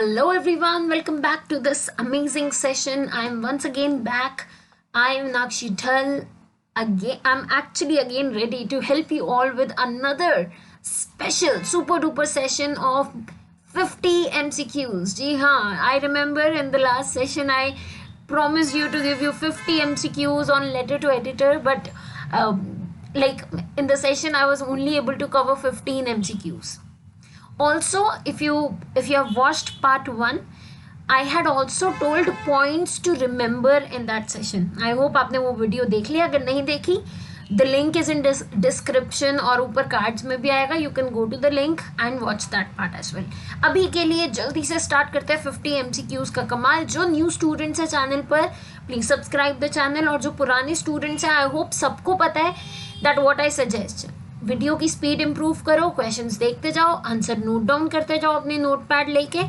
Hello everyone, welcome back to this amazing session. I'm once again back. I'm Nakshi Dhal. I'm actually again ready to help you all with another special super duper session of 50 MCQs. Ji haan, I remember in the last session I promised you to give you 50 MCQs on letter to editor, but like in the session I was only able to cover 15 MCQs. Also, if you have watched part 1, I had also told points to remember in that session. I hope आपने वो video देख लिया. अगर नहीं देखी, the link is in description और ऊपर cards में भी आएगा. You can go to the link and watch that part as well. अभी के लिए जल्दी से स्टार्ट करते हैं 50 MCQs का कमाल. जो न्यू स्टूडेंट्स है चैनल पर, प्लीज सब्सक्राइब द चैनल. और जो पुराने स्टूडेंट्स हैं, आई होप सबको पता है that what I suggest. Video की स्पीड इंप्रूव करो, क्वेश्चंस देखते जाओ, आंसर नोट डाउन करते जाओ अपने नोट पैड लेके,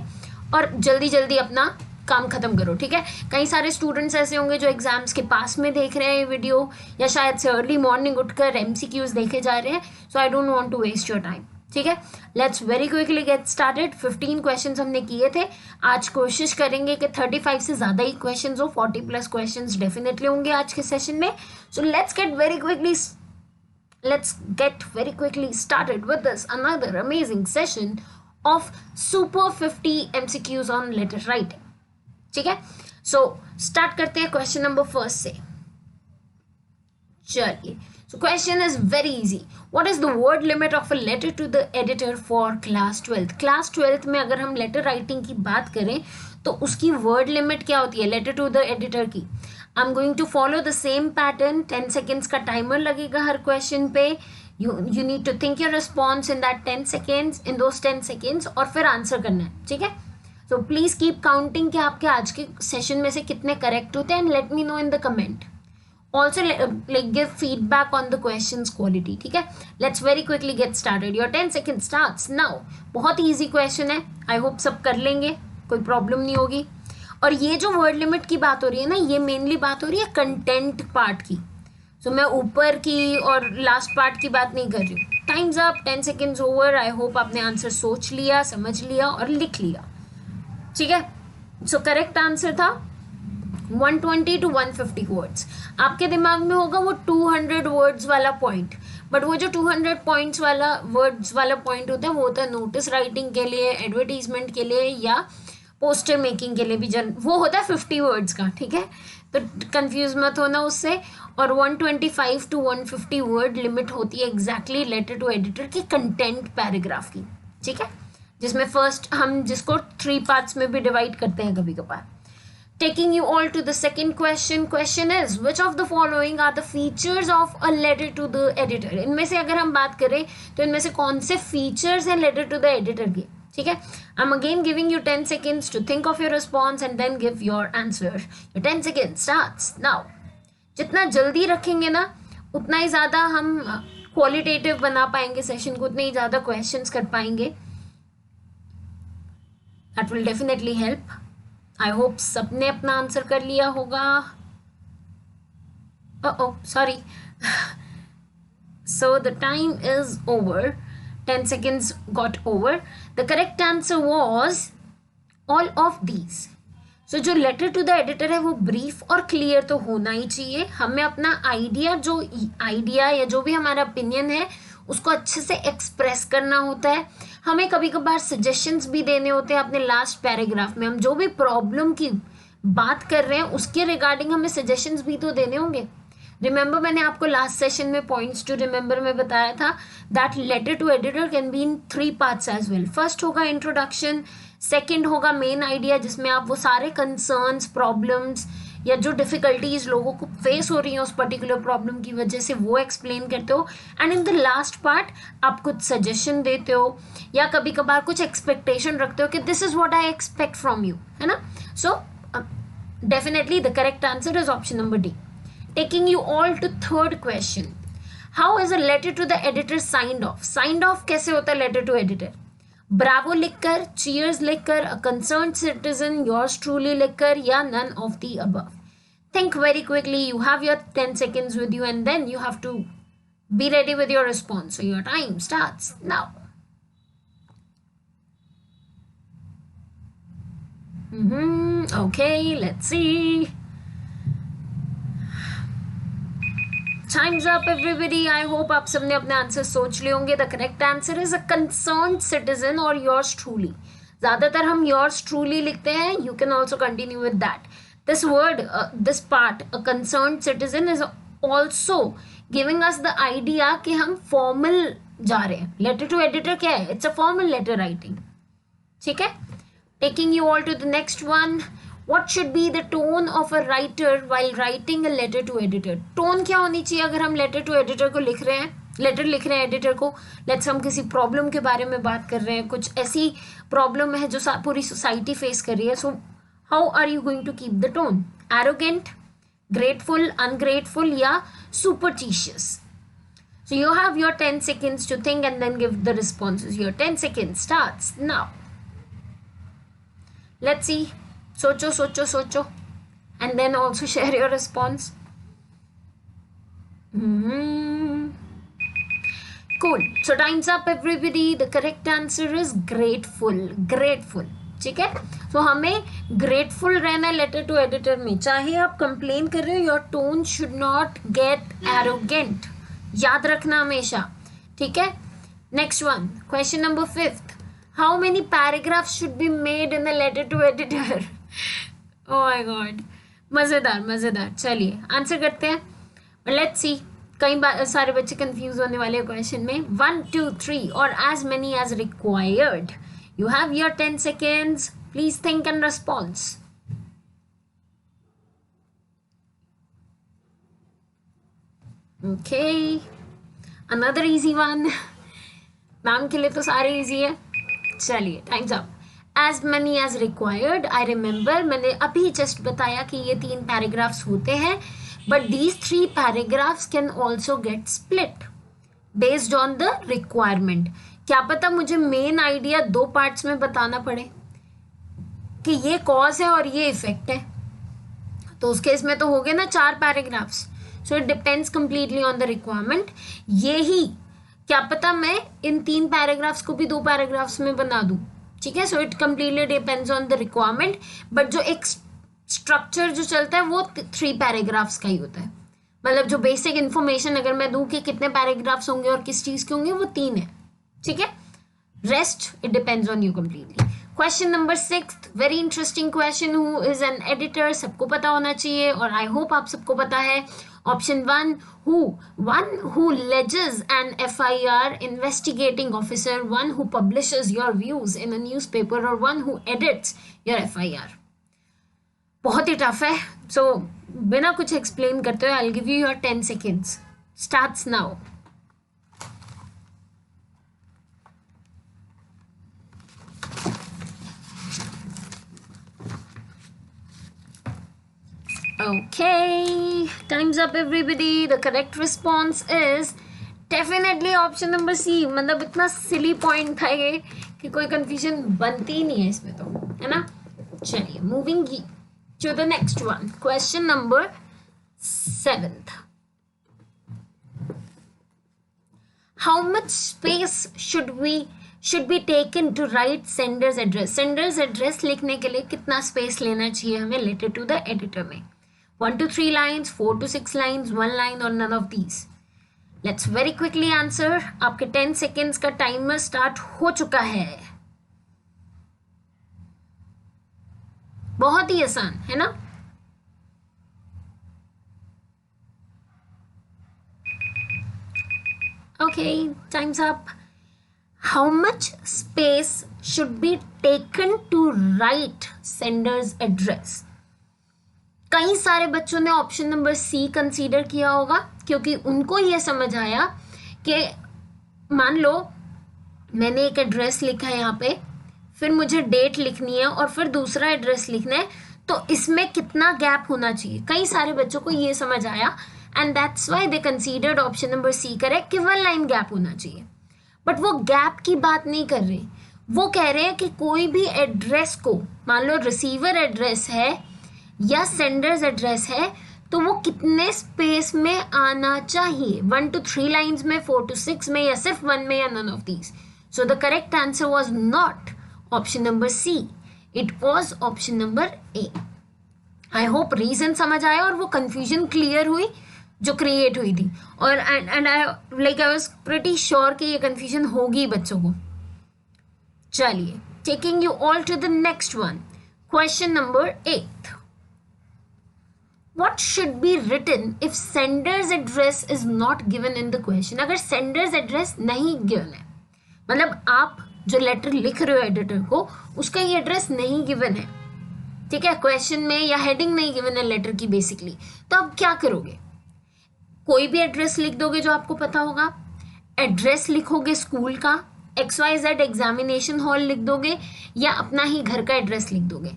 और जल्दी जल्दी अपना काम खत्म करो. ठीक है. कई सारे स्टूडेंट्स ऐसे होंगे जो एग्जाम्स के पास में देख रहे हैं ये वीडियो, या शायद से अर्ली मॉर्निंग उठकर एमसीक्यूज देखे जा रहे हैं. So I don't want to waste your time. ठीक है. Let's very quickly get started. 15 questions हमने किए थे. आज कोशिश करेंगे कि 35 से ज़्यादा ही क्वेश्चंस हो. 40+ क्वेश्चंस डेफिनेटली होंगे आज के सेशन में. सो let's get very quickly started with this another amazing session of super 50 MCQs on letter writing. ठीक है. So start करते हैं क्वेश्चन नंबर फर्स्ट से. चलिए. So question is very easy. What is the word limit of a letter to the editor for class 12th? class 12th में अगर हम letter writing की बात करें तो उसकी word limit क्या होती है letter to the editor की? I'm going to follow the same pattern. 10 seconds का timer लगेगा हर question पे. You need to think your response in that 10 seconds, in those 10 seconds, और फिर answer करना है. ठीक है. So please keep counting कि आपके आज के session में से कितने correct होते हैं, and let me know in the comment. Also like give feedback on the questions quality. ठीक है. Let's very quickly get started. Your 10 seconds starts now. बहुत easy question है. I hope सब कर लेंगे, कोई problem नहीं होगी. और ये जो वर्ड लिमिट की बात हो रही है ना, ये मेनली बात हो रही है कंटेंट पार्ट की. सो मैं ऊपर की और लास्ट पार्ट की बात नहीं कर रही हूँ. Times up. 10 seconds over. I hope आपने आंसर सोच लिया, समझ लिया और लिख लिया. ठीक है. सो करेक्ट आंसर था 120 to 150 वर्ड्स. आपके दिमाग में होगा वो 200 वर्ड्स वाला पॉइंट, बट वो जो 200 पॉइंट्स वाला वर्ड्स वाला पॉइंट होता है वो होता है नोटिस राइटिंग के लिए, एडवर्टीजमेंट के लिए, या पोस्टर मेकिंग के लिए भी. वो होता है 50 वर्ड्स का. ठीक है. तो कंफ्यूज मत होना उससे. और 125 to 150 वर्ड लिमिट होती है एग्जैक्टली लेटर टू एडिटर की कंटेंट पैराग्राफ की. ठीक है. जिसमें फर्स्ट हम जिसको 3 पार्ट्स में भी डिवाइड करते हैं कभी कभार. Taking you all to the second question. Question is, which of the following are the features of a letter to the editor? इनमें से अगर हम बात करें तो इनमें से कौन से फीचर्स हैं लेटर टू द एडिटर के. ठीक है. I'm again giving you 10 seconds to think of your response and then give your answer. Your 10 seconds starts now. जितना जल्दी रखेंगे ना, उतना ही ज़्यादा हम क्वालिटेटिव बना पाएंगे सेशन को, उतने ही ज़्यादा क्वेश्चंस कर पाएंगे. That will definitely help. I hope सबने अपना आंसर कर लिया होगा. Sorry. So the time is over. 10 seconds got over. The correct answer was all of these. So जो लेटर टू द एडिटर है वो ब्रीफ और क्लियर तो होना ही चाहिए. हमें अपना आइडिया या जो भी हमारा ओपिनियन है उसको अच्छे से एक्सप्रेस करना होता है. हमें कभी कभार सजेशंस भी देने होते हैं अपने लास्ट पैराग्राफ में. हम जो भी प्रॉब्लम की बात कर रहे हैं उसके रिगार्डिंग हमें सजेशंस भी तो देने होंगे. रिमेंबर मैंने आपको लास्ट सेशन में पॉइंट्स टू रिमेंबर में बताया था that letter to editor can be in 3 parts as well. First होगा इंट्रोडक्शन, सेकेंड होगा मेन आइडिया जिसमें आप वो सारे कंसर्न्स, प्रॉब्लम्स या जो डिफिकल्टीज लोगों को फेस हो रही है उस पर्टिकुलर प्रॉब्लम की वजह से वो एक्सप्लेन करते हो. And in the last part आप कुछ सजेशन देते हो या कभी कभार कुछ एक्सपेक्टेशन रखते हो कि this is what I expect from you, है ना. So definitely the correct answer is option number D. Taking you all to third question. How is a letter to the editor signed off? Signed off कैसे होता है letter to editor? Bravo लिखकर, cheers लिखकर, a concerned citizen, yours truly लिखकर, या none of the above? Think very quickly. You have your 10 seconds with you and then you have to be ready with your response. So your time starts now. Okay, let's see. Time's up everybody. I hope आप सबने अपने answer सोच लिए होंगे. The correct answer is a concerned citizen or yours truly. ज़्यादातर हम yours truly लिखते हैं. You can also continue with that. This word, this part, a concerned citizen is also giving us the idea कि हम formal जा रहे हैं. Letter to editor क्या है? It's a formal letter writing. ठीक है? Taking you all to the next one. What should be the tone of a writer while writing a letter to editor? Tone क्या होनी चाहिए अगर हम letter to editor को लिख रहे हैं, लेटर लिख रहे हैं एडिटर को. लेट्स हम किसी प्रॉब्लम के बारे में बात कर रहे हैं, कुछ ऐसी प्रॉब्लम है जो पूरी सोसाइटी फेस कर रही है. So how are you going to keep the tone? Arrogant, grateful, ungrateful या superstitious? So you have your 10 seconds to think and then give the responses. Your 10 seconds starts now. Let's see. सोचो and then also share your response. Cool. So time's up everybody. The correct answer is grateful. ठीक है? So हमें grateful रहना है letter to editor में. चाहे आप complain कर रहे हो, your tone should not get arrogant. याद रखना हमेशा. ठीक है? Next one. Question number 5. How many paragraphs should be made in the letter to editor? Oh my God. मज़ेदार. चलिए आंसर करते हैं. Let's see. कई बार सारे बच्चे कंफ्यूज होने वाले क्वेश्चन में. 1, 2, 3 और as many as required. You have your 10 seconds. Please think and response. Okay. Another easy one. Ma'am के लिए तो सारे easy है. चलिए times up. As many as required. I remember मैंने अभी जस्ट बताया कि ये 3 पैराग्राफ्स होते हैं, but these 3 paragraphs can also get split based on the requirement. क्या पता मुझे मेन आइडिया 2 पार्ट्स में बताना पड़े कि ये कॉज है और ये इफेक्ट है, तो उस केस में तो हो गए ना 4 paragraphs. So it depends completely on the requirement. यही क्या पता मैं इन 3 पैराग्राफ्स को भी 2 पैराग्राफ्स में बना दूं. ठीक है? So it completely depends on the requirement, but जो एक स्ट्रक्चर जो चलता है वो 3 पैराग्राफ्स का ही होता है. मतलब जो बेसिक इन्फॉर्मेशन अगर मैं दूं कि कितने पैराग्राफ्स होंगे और किस चीज़ के होंगे, वो 3 है. ठीक है? Rest it depends on you completely. Question number 6, very interesting question. Who is an editor? सबको पता होना चाहिए और आई होप आप सबको पता है. Option 1, one who lodges an FIR, investigating officer, one who publishes your views in a newspaper, or one who edits your FIR. बहुत ही टफ है. So बिना कुछ एक्सप्लेन करते हुए I'll give you your 10 seconds. Starts now. Okay, time's up everybody. The correct response is definitely option number C. मतलब इतना silly point था ये कि कोई confusion बनती ही नहीं है इसमें, तो है ना. चलिए moving to the next one. Question number 7th. How much space should be taken to write sender's address? Sender's address लिखने के लिए कितना space लेना चाहिए हमें letter to the editor में? 1 to 3 lines, 4 to 6 lines, 1 line or none of these? Let's very quickly answer. आपके 10 seconds का टाइमर स्टार्ट हो चुका है. बहुत ही आसान है ना. Okay, time's up. How much space should be taken to write sender's address? कई सारे बच्चों ने ऑप्शन नंबर सी कंसीडर किया होगा, क्योंकि उनको ये समझ आया कि मान लो मैंने एक एड्रेस लिखा है यहाँ पे, फिर मुझे डेट लिखनी है और फिर दूसरा एड्रेस लिखना है, तो इसमें कितना गैप होना चाहिए. कई सारे बच्चों को ये समझ आया and that's why they considered option number C correct कि 1 लाइन गैप होना चाहिए. बट वो गैप की बात नहीं कर रहे, वो कह रहे हैं कि कोई भी एड्रेस को, मान लो रिसीवर एड्रेस है या सेंडर्स एड्रेस है, तो वो कितने स्पेस में आना चाहिए. 1 to 3 लाइन्स में, 4 to 6 में, या सिर्फ 1 में, या none of these. So the correct answer was not option number C. It was option number A. I hope reason समझ आया और वो कंफ्यूजन क्लियर हुई जो क्रिएट हुई थी। और and I was pretty sure कि ये कंफ्यूजन होगी बच्चों को। चलिए, taking you all to the next one, question number 8। What should be written if sender's address is not given in the question? अगर sender's address नहीं given है, मतलब आप जो लेटर लिख रहे हो एडिटर को, उसका ये एड्रेस नहीं गिवन है, ठीक है, क्वेश्चन में या हेडिंग नहीं गिवन है लेटर की बेसिकली, तो आप क्या करोगे? कोई भी एड्रेस लिख दोगे जो आपको पता होगा, एड्रेस लिखोगे स्कूल का, XYZ एग्जामिनेशन हॉल लिख दोगे, या अपना ही घर का एड्रेस लिख दोगे।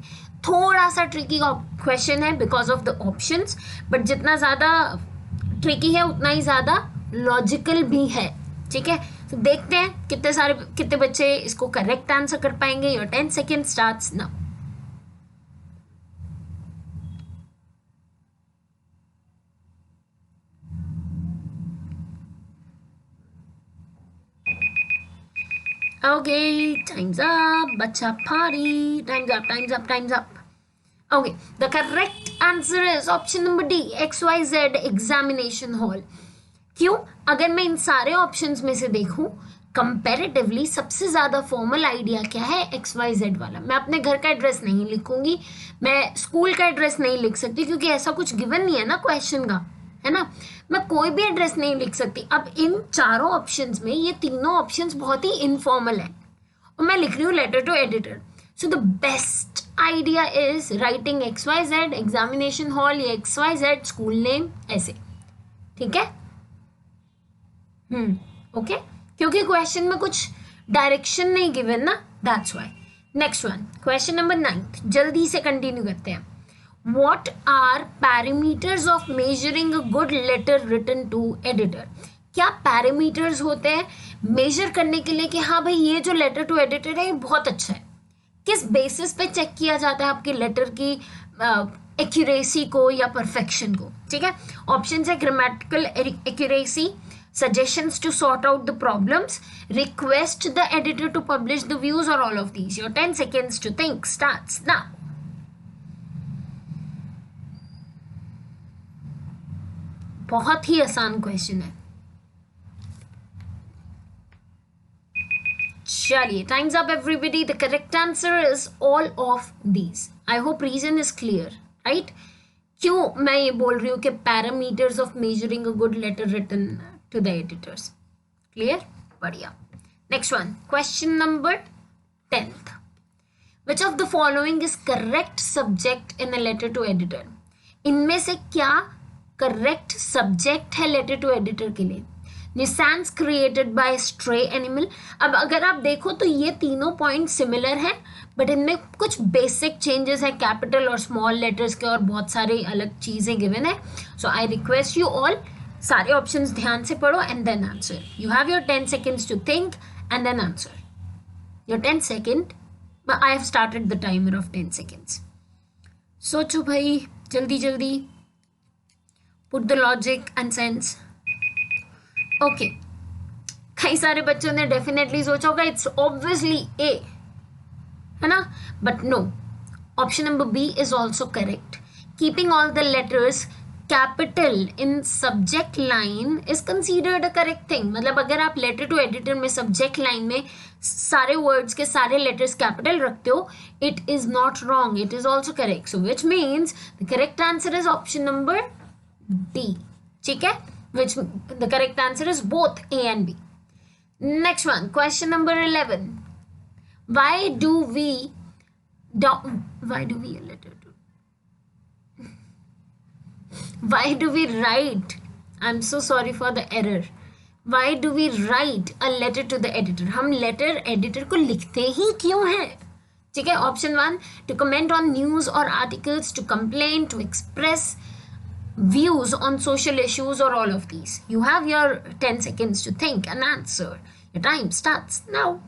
थोड़ा सा ट्रिकी क्वेश्चन है because of the options, but जितना ज़्यादा ट्रिकी है उतना ही ज़्यादा लॉजिकल भी है, ठीक है। तो देखते हैं कितने बच्चे इसको करेक्ट आंसर कर पाएंगे। Your 10 second starts now. Okay, time's up. Bacha party. Time's up. Okay, the correct answer is option number D, XYZ examination hall. क्यों? अगर मैं इन सारे ऑप्शंस में से देखूं कंपैरेटिवली सबसे ज्यादा फॉर्मल आइडिया क्या है? XYZ वाला। मैं अपने घर का एड्रेस नहीं लिखूंगी, मैं स्कूल का एड्रेस नहीं लिख सकती क्योंकि ऐसा कुछ गिवन नहीं है ना क्वेश्चन का, है ना। मैं कोई भी एड्रेस नहीं लिख सकती। अब इन चारों ऑप्शंस में ये तीनों ऑप्शंस बहुत ही इनफॉर्मल है और मैं लिख रही हूँ letter to editor. So the best idea is writing XYZ examination hall या XYZ स्कूल नेम, ऐसे, ठीक है। ओके, क्योंकि क्वेश्चन में कुछ डायरेक्शन नहीं गिवन ना, that's why. Next one, question number 9, जल्दी से कंटिन्यू करते हैं। What are parameters of measuring a good letter written to editor? क्या पैरामीटर्स होते हैं मेजर करने के लिए कि हाँ भाई ये जो लेटर टू एडिटर है ये बहुत अच्छा है? किस बेसिस पे चेक किया जाता है आपके लेटर की एक्यूरेसी को या परफेक्शन को, ठीक है। ऑप्शन है grammatical accuracy, suggestions to sort out the problems, request the editor to publish the views, or all of these. Your 10 seconds to think starts now. बहुत ही आसान क्वेश्चन है। चलिए, times up everybody. The correct answer is all of these. I hope reason is clear, right. क्यों मैं ये बोल रही हूँ कि parameters of measuring a good letter written to the editors, clear, बढ़िया। Next one, question number 10th। Which of the following is correct subject in a letter to editor? इनमें से क्या करेक्ट सब्जेक्ट है लेटर टू एडिटर के लिए? निशांस created by stray animal. अब अगर आप देखो तो ये तीनों पॉइंट सिमिलर हैं, बट इनमें कुछ बेसिक चेंजेस है, कैपिटल और स्मॉल लेटर्स के, और बहुत सारी अलग चीजें गिवन है। So I request you all, सारे ऑप्शंस ध्यान से पढ़ो and then answer. You have your 10 seconds to think and then answer. Your 10 second, I have started the timer of 10 seconds। सोचो भाई, जल्दी जल्दी, put the logic and sense. Okay, कई सारे बच्चों ने डेफिनेटली सोचा होगा इट्स ऑब्वियसली ए, है ना, but no, option number B is also correct. Keeping all the letters capital in subject line is considered a correct thing. मतलब अगर आप लेटर टू एडिटर में सब्जेक्ट लाइन में सारे वर्ड्स के सारे लेटर्स कैपिटल रखते हो, it is not wrong, it is also correct. So which means the correct answer is option number D, ठीक है, which the correct answer is both A and B. Next one, question number 11. Why do we write? I'm so sorry for the error. Why do we write a letter to the editor? हम letter editor को लिखते ही क्यों हैं? ठीक है, option 1, to comment on news or articles, to complain, to express views on social issues, or all of these. You have your 10 seconds to think and answer. Your time starts now.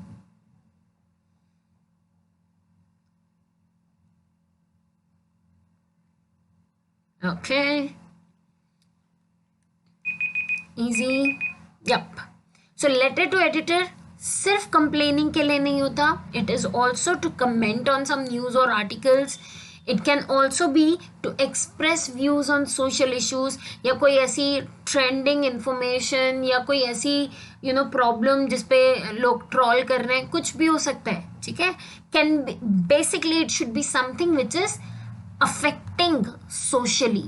Okay, easy. Yep. So letter to editor सिर्फ complaining के लिए नहीं होता, it is also to comment on some news और articles. It can also be to express views on social issues, या कोई ऐसी trending information या कोई ऐसी प्रॉब्लम जिसपे लोग ट्रॉल कर रहे हैं, कुछ भी हो सकता है. ठीक है, can basically it should be something which is affecting socially,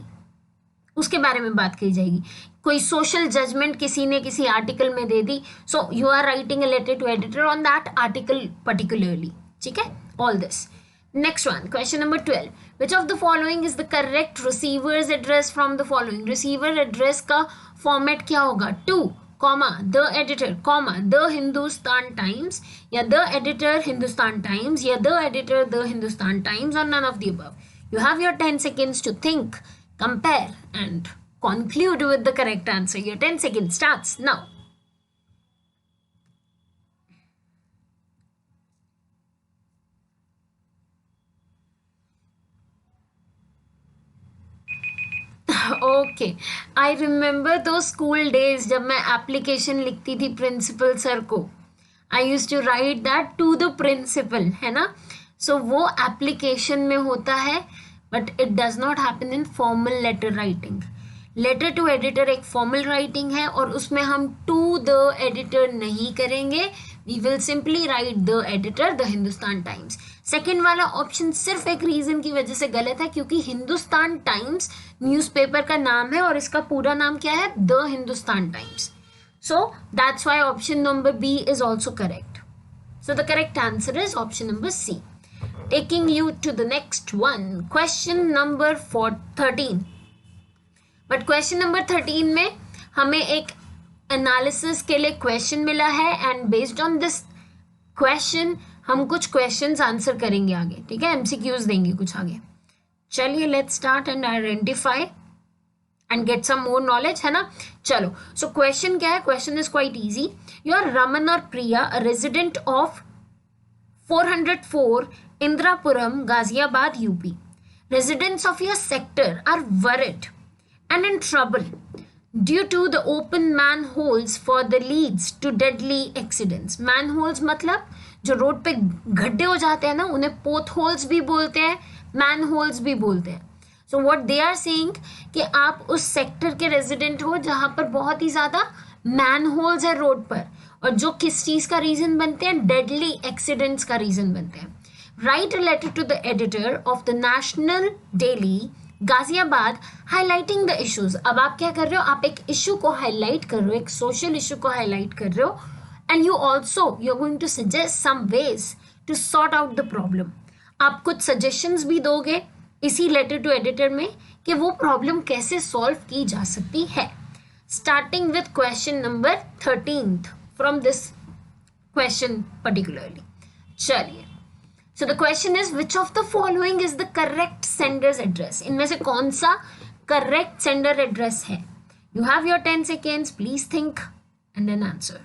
उसके बारे में बात की जाएगी. कोई सोशल जजमेंट किसी ने किसी आर्टिकल में दे दी, so you are writing a letter to editor on that article particularly. ठीक है, all this. Next one, question number 12. Which of the following is the correct receiver's address from the following? Receiver address का format क्या होगा? To, comma, the editor, comma, the Hindustan Times, या the editor Hindustan Times, या the editor the Hindustan Times, or none of the above. You have your 10 seconds to think, compare, and conclude with the correct answer. Your 10 seconds starts now. Okay, I remember those school days जब मैं application लिखती थी principal sir को. I use to write that to the principal, है ना. So वो application में होता है, but it does not happen in formal letter writing. Letter to editor एक फॉर्मल राइटिंग है और उसमें हम टू द एडिटर नहीं करेंगे. We will simply write the editor the Hindustan Times. Second वाला ऑप्शन सिर्फ एक रीजन की वजह से गलत है, क्योंकि हिंदुस्तान टाइम्स न्यूज़पेपर का नाम है और इसका पूरा नाम क्या है? The Hindustan Times. So that's why option number B is also correct. So the correct answer is option number C. Taking you to the next one, question number 13. But question number 13 में हमें एक एनालिसिस के लिए question मिला है, and based on this question हम कुछ questions answer करेंगे आगे. ठीक है, एमसीक्यूज देंगे कुछ आगे. चलिए, let's start and identify and get some more knowledge, है ना. चलो, सो क्वेश्चन क्या है? Question is quite easy. Your Raman और Priya, a resident of 404 Indirapuram, Ghaziabad, UP. Residents of your sector are worried and in trouble due to the open manholes for the leads to deadly accidents. Manholes मतलब जो road पे गड्ढे हो जाते हैं ना, उन्हें पोथ होल्स भी बोलते हैं, मैन होल्स भी बोलते हैं. So what they are saying कि आप उस सेक्टर के रेजिडेंट हो जहाँ पर बहुत ही ज़्यादा मैन होल्स है रोड पर, और जो किस चीज़ का रीज़न बनते हैं? डेडली एक्सीडेंट्स का रीज़न बनते हैं. Write a letter to the editor of the national daily Ghaziabad highlighting the issues. अब आप क्या कर रहे हो? आप एक इशू को हाईलाइट कर रहे हो, एक सोशल इशू को हाईलाइट कर रहे हो, and you also you're going to suggest some ways to sort out the problem. आप कुछ suggestions भी दोगे इसी letter to editor में कि वो problem कैसे solve की जा सकती है. Starting with question number 13th from this question particularly. चलिए, so the question is which of the following is the correct sender's address? इनमें से कौन सा correct sender address है? You have your 10 seconds. Please think and then answer.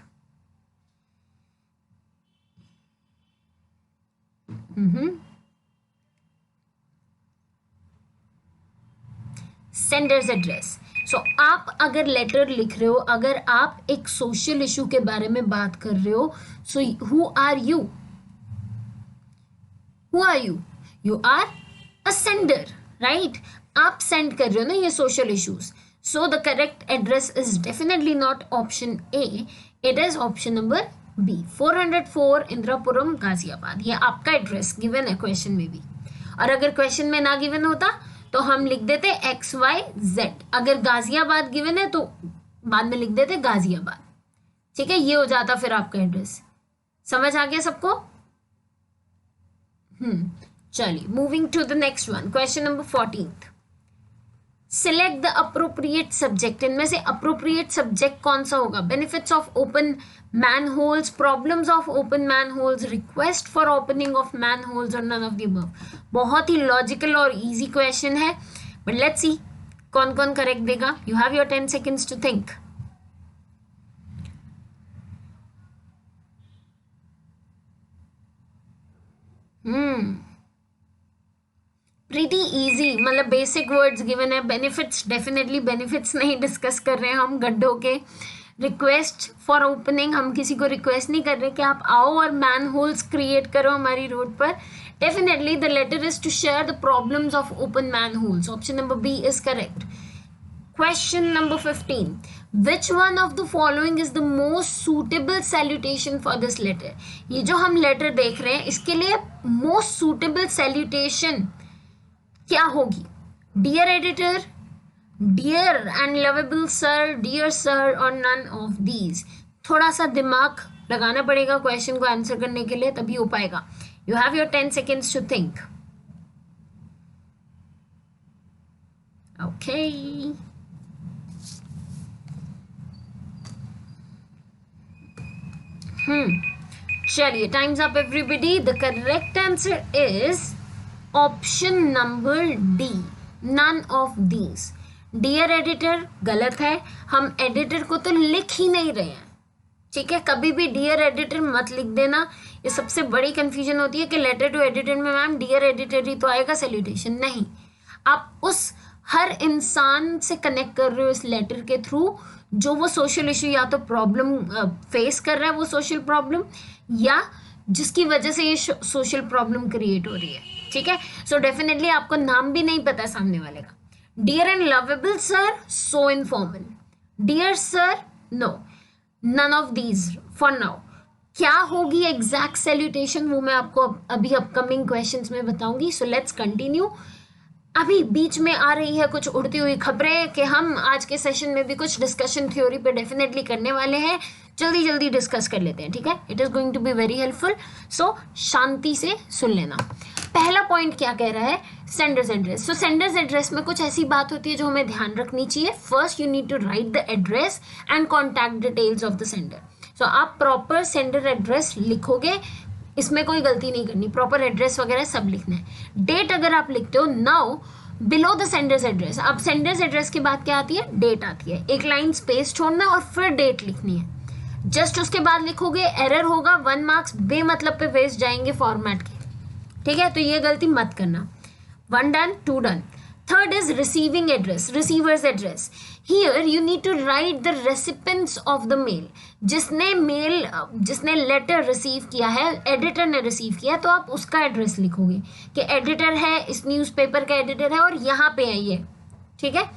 Sender's address. So आप अगर letter लिख रहे हो, अगर आप एक सोशल इशू के बारे में बात कर रहे हो, so who are you? Who are you? You are a sender, right? आप सेंड कर रहे हो ना ये social issues. So the correct address is definitely not option A, it is option number B, 404 Indirapuram, Ghaziabad. ये आपका एड्रेस गिवन है question में भी, और अगर क्वेश्चन में ना गिवन होता तो हम लिख देते XYZ. अगर गाजियाबाद गिवन है तो बाद में लिख देते गाजियाबाद. ठीक है, ये हो जाता फिर आपका एड्रेस. समझ आ गया सबको? चलिए, moving to the next one, question number 14. Select the appropriate subject. इनमें से अप्रोप्रिएट सब्जेक्ट कौन सा होगा? Benefits of open manholes, problems of open manholes, request for opening of manholes, और नन ऑफ द अबव. बहुत ही logical और easy question है, बट लेट्स सी कौन कौन करेक्ट देगा. You have your 10 seconds to think. Pretty easy, मतलब basic words given है. बेनिफिट्स, डेफिनेटली बेनिफिट्स नहीं डिस्कस कर रहे हैं हम गड्ढों के. रिक्वेस्ट फॉर ओपनिंग, हम किसी को रिक्वेस्ट नहीं कर रहे कि आप आओ और मैन होल्स क्रिएट करो हमारी रोड पर. Definitely the letter is to share the problems of open manholes. Option number B is correct. Question number 15. Which one of the following is the most suitable salutation for this letter? ये जो हम letter देख रहे हैं इसके लिए most suitable salutation क्या होगी? Dear editor, dear and lovable sir, dear sir or none of these. थोड़ा सा दिमाग लगाना पड़ेगा क्वेश्चन को आंसर करने के लिए, तभी हो पाएगा. You have your 10 seconds to think. Okay. चलिए, times up everybody. The correct answer is option number D, none of these. Dear editor गलत है, हम एडिटर को तो लिख ही नहीं रहे हैं. ठीक है, कभी भी डियर एडिटर मत लिख देना. ये सबसे बड़ी कंफ्यूजन होती है कि लेटर टू एडिटर में मैम डियर एडिटर ही तो आएगा, सैल्यूटेशन नहीं. आप उस हर इंसान से कनेक्ट कर रहे हो इस लेटर के थ्रू जो वो सोशल इशू या तो प्रॉब्लम फेस कर रहा है, वो सोशल प्रॉब्लम, या जिसकी वजह से ये सोशल प्रॉब्लम क्रिएट हो रही है. ठीक है, सो डेफिनेटली आपको नाम भी नहीं पता सामने वाले का. Dear and lovable sir, so informal. Dear sir, no, none of these for now. क्या होगी एग्जैक्ट सैल्यूटेशन वो मैं आपको अभी अपकमिंग क्वेश्चंस में बताऊंगी. सो लेट्स कंटिन्यू. अभी बीच में आ रही है कुछ उड़ती हुई खबरें कि हम आज के सेशन में भी कुछ डिस्कशन थ्योरी पे डेफिनेटली करने वाले हैं. जल्दी जल्दी डिस्कस कर लेते हैं. ठीक है, it is going to be very helpful. So शांति से सुन लेना. पहला पॉइंट क्या कह रहा है? Sender's address. So sender's address में कुछ ऐसी बात होती है जो हमें ध्यान रखनी चाहिए. First you need to write the address and contact details of the sender. So आप प्रॉपर सेंडर एड्रेस लिखोगे, इसमें कोई गलती नहीं करनी, प्रॉपर एड्रेस वगैरह सब लिखना है. डेट अगर आप लिखते हो now below the sender's address. अब सेंडर्स एड्रेस के बाद क्या आती है? डेट आती है. एक लाइन स्पेस छोड़ना और फिर डेट लिखनी है. जस्ट उसके बाद लिखोगे एरर होगा, 1 मार्क्स बेमतलब पे वेस्ट जाएंगे फॉर्मेट के. ठीक है, तो ये गलती मत करना. 1 done, 2 done. Third is receiving address, receiver's address. Here you need to write the recipients of the mail. जिसने लेटर रिसीव किया है, एडिटर ने रिसीव किया, तो आप उसका एड्रेस लिखोगे कि एडिटर है, इस न्यूज़पेपर का एडिटर है और यहाँ पे है ये. ठीक है,